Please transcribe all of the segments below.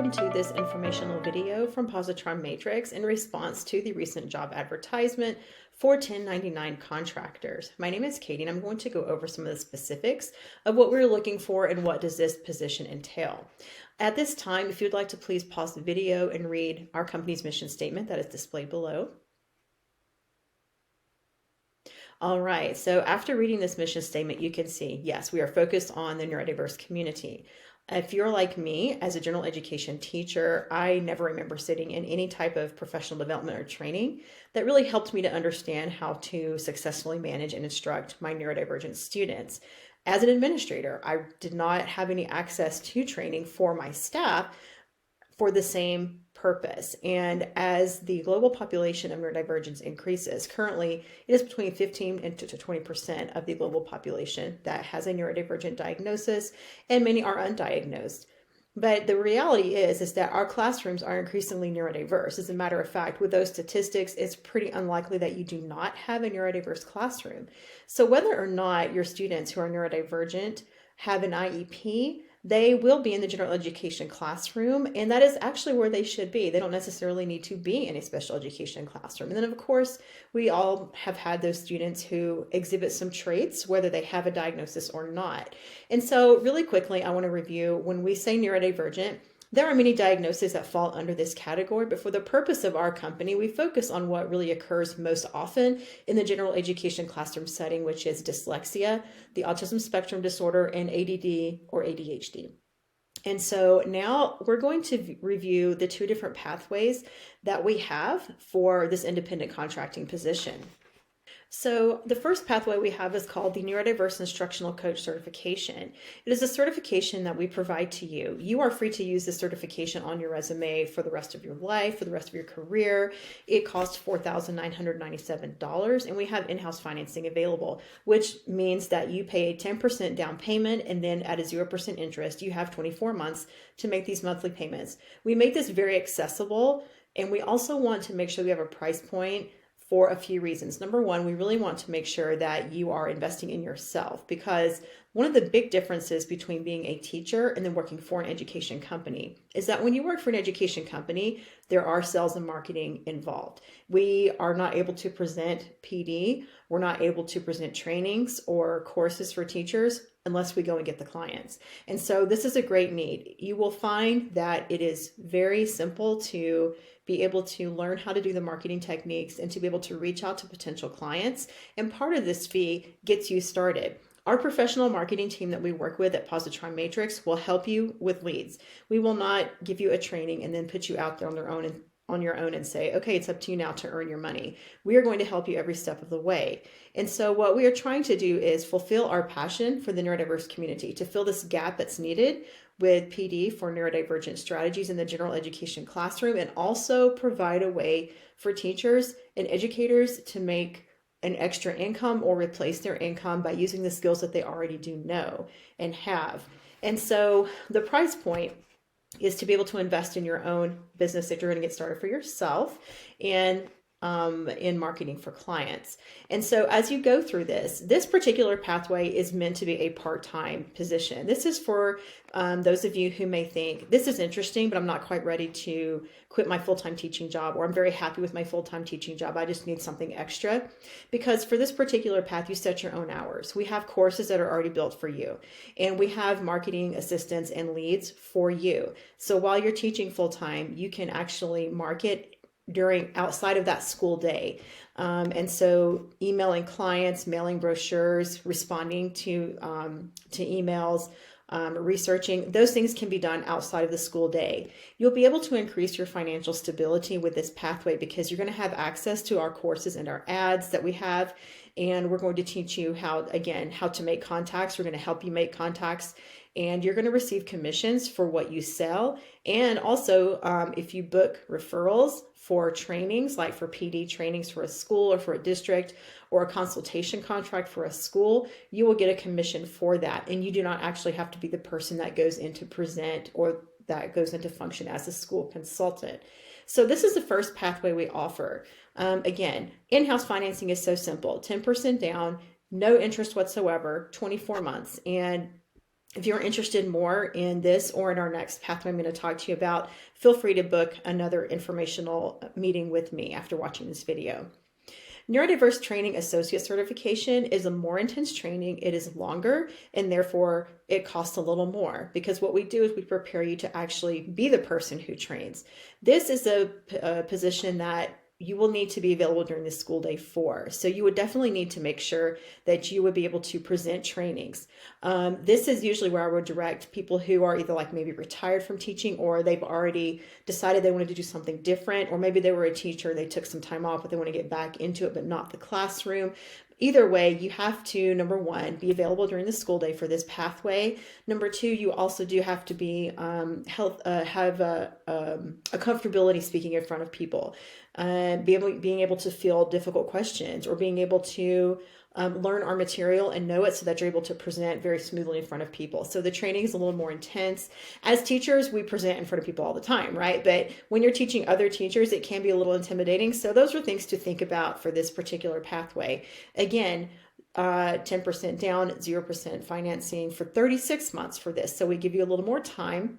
welcome to this informational video from Positron Matrix in response to the recent job advertisement for 1099 contractors. My name is Katie and I'm going to go over some of the specifics of what we're looking for and what does this position entail. At this time, if you'd like to please pause the video and read our company's mission statement that is displayed below. All right, so after reading this mission statement, you can see, yes, we are focused on the neurodiverse community. If you're like me, as a general education teacher, I never remember sitting in any type of professional development or training that really helped me to understand how to successfully manage and instruct my neurodivergent students. As an administrator, I did not have any access to training for my staff for the same purpose. And as the global population of neurodivergence increases, currently it is between 15 and to 20% of the global population that has a neurodivergent diagnosis, and many are undiagnosed. But the reality is that our classrooms are increasingly neurodiverse. As a matter of fact, with those statistics, it's pretty unlikely that you do not have a neurodiverse classroom. So whether or not your students who are neurodivergent have an IEP, they will be in the general education classroom, and that is actually where they should be. They don't necessarily need to be in a special education classroom. And then, of course, we all have had those students who exhibit some traits, whether they have a diagnosis or not. And so really quickly, I want to review, when we say neurodivergent, there are many diagnoses that fall under this category, but for the purpose of our company, we focus on what really occurs most often in the general education classroom setting, which is dyslexia, the autism spectrum disorder, and ADD or ADHD. And so now we're going to review the two different pathways that we have for this independent contracting position. So the first pathway we have is called the Neurodiverse Instructional Coach Certification. It is a certification that we provide to you. You are free to use this certification on your resume for the rest of your life, for the rest of your career. It costs $4,997, and we have in-house financing available, which means that you pay a 10% down payment, and then at a 0% interest, you have 24 months to make these monthly payments. We make this very accessible, and we also want to make sure we have a price point for a few reasons. Number one, we really want to make sure that you are investing in yourself, because one of the big differences between being a teacher and then working for an education company is that when you work for an education company, there are sales and marketing involved. We are not able to present PD. We're not able to present trainings or courses for teachers unless we go and get the clients. And so this is a great need. You will find that it is very simple to be able to learn how to do the marketing techniques and to be able to reach out to potential clients. And part of this fee gets you started. Our professional marketing team that we work with at Positron Matrix will help you with leads. We will not give you a training and then put you out there on your own and say, okay, it's up to you now to earn your money. We are going to help you every step of the way. And so what we are trying to do is fulfill our passion for the neurodiverse community, to fill this gap that's needed with PD for neurodivergent strategies in the general education classroom, and also provide a way for teachers and educators to make an extra income or replace their income by using the skills that they already do know and have. And so the price point is to be able to invest in your own business that you're going to get started for yourself, and in marketing for clients. And so as you go through this particular pathway is meant to be a part-time position. This is for those of you who may think, this is interesting, but I'm not quite ready to quit my full-time teaching job, or I'm very happy with my full-time teaching job. I just need something extra. Because for this particular path, you set your own hours. We have courses that are already built for you, and we have marketing assistants and leads for you. So while you're teaching full-time, you can actually market outside of that school day. And so emailing clients, mailing brochures, responding to emails, researching, those things can be done outside of the school day. You'll be able to increase your financial stability with this pathway because you're going to have access to our courses and our ads that we have. And we're going to teach you how to make contacts. We're going to help you make contacts, and you're going to receive commissions for what you sell. And also, if you book referrals for trainings, like for PD trainings for a school or for a district, or a consultation contract for a school, you will get a commission for that. And you do not actually have to be the person that goes in to present or that goes into function as a school consultant. So this is the first pathway we offer. Again, in-house financing is so simple. 10% down, no interest whatsoever, 24 months. And If you're interested more in this or in our next pathway I'm going to talk to you about, feel free to book another informational meeting with me after watching this video. Neurodiverse Training Associate Certification is a more intense training. It is longer, and therefore it costs a little more, because what we do is we prepare you to actually be the person who trains. This is a position that you will need to be available during the school day for. So you would definitely need to make sure that you would be able to present trainings. This is usually where I would direct people who are either like maybe retired from teaching, or they've already decided they wanted to do something different, or maybe they were a teacher, they took some time off, but they want to get back into it, but not the classroom. Either way, you have to, number one, be available during the school day for this pathway. Number two, you also do have to be have a comfortability speaking in front of people, being able to field difficult questions, or being able to learn our material and know it so that you're able to present very smoothly in front of people. So the training is a little more intense. As teachers, we present in front of people all the time, right? But when you're teaching other teachers, it can be a little intimidating. So those are things to think about for this particular pathway. Again, 10% down, 0% financing for 36 months for this. So we give you a little more time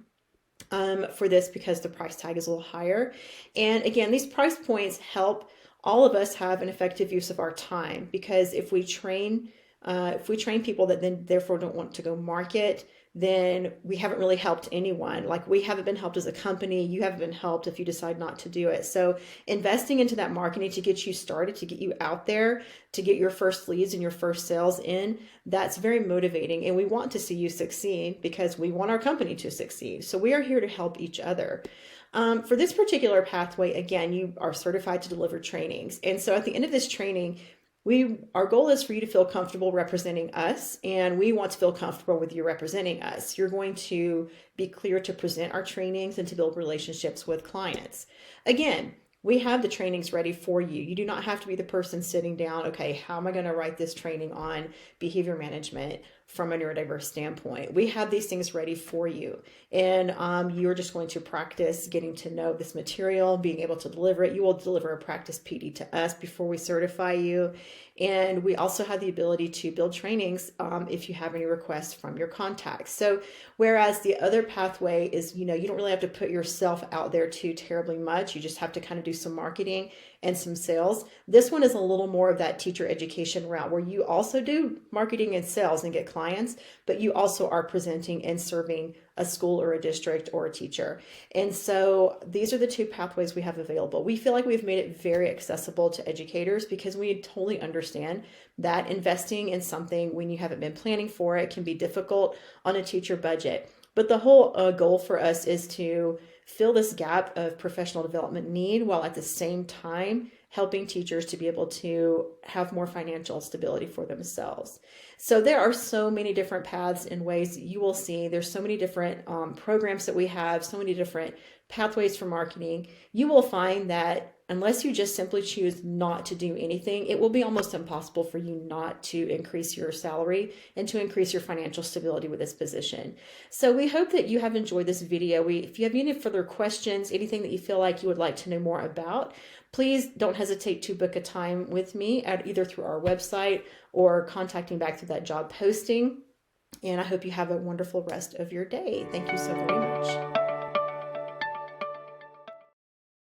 for this because the price tag is a little higher. And again, these price points help all of us have an effective use of our time, because if we train people that then therefore don't want to go market, then we haven't really helped anyone. Like, we haven't been helped as a company. You haven't been helped if you decide not to do it. So investing into that marketing to get you started, to get you out there, to get your first leads and your first sales in, that's very motivating. And we want to see you succeed because we want our company to succeed. So we are here to help each other. For this particular pathway, again, you are certified to deliver trainings. And so at the end of this training, our goal is for you to feel comfortable representing us, and we want to feel comfortable with you representing us. You're going to be clear to present our trainings and to build relationships with clients. Again, we have the trainings ready for you. You do not have to be the person sitting down, okay, how am I going to write this training on behavior management from a neurodiverse standpoint? We have these things ready for you. And you're just going to practice getting to know this material, being able to deliver it. You will deliver a practice PD to us before we certify you. And we also have the ability to build trainings if you have any requests from your contacts. So whereas the other pathway is, you don't really have to put yourself out there too terribly much. You just have to kind of do some marketing and some sales. This one is a little more of that teacher education route, where you also do marketing and sales and get clients, but you also are presenting and serving a school or a district or a teacher. And so these are the two pathways we have available. We feel like we've made it very accessible to educators, because we totally understand that investing in something when you haven't been planning for it can be difficult on a teacher budget. But the whole goal for us is to fill this gap of professional development need, while at the same time helping teachers to be able to have more financial stability for themselves. So there are so many different paths and ways you will see. There's so many different programs that we have, so many different pathways for marketing. You will find that unless you just simply choose not to do anything, it will be almost impossible for you not to increase your salary and to increase your financial stability with this position. So we hope that you have enjoyed this video. If you have any further questions, anything that you feel like you would like to know more about, please don't hesitate to book a time with me either through our website or contacting back through that job posting. And I hope you have a wonderful rest of your day. Thank you so very much.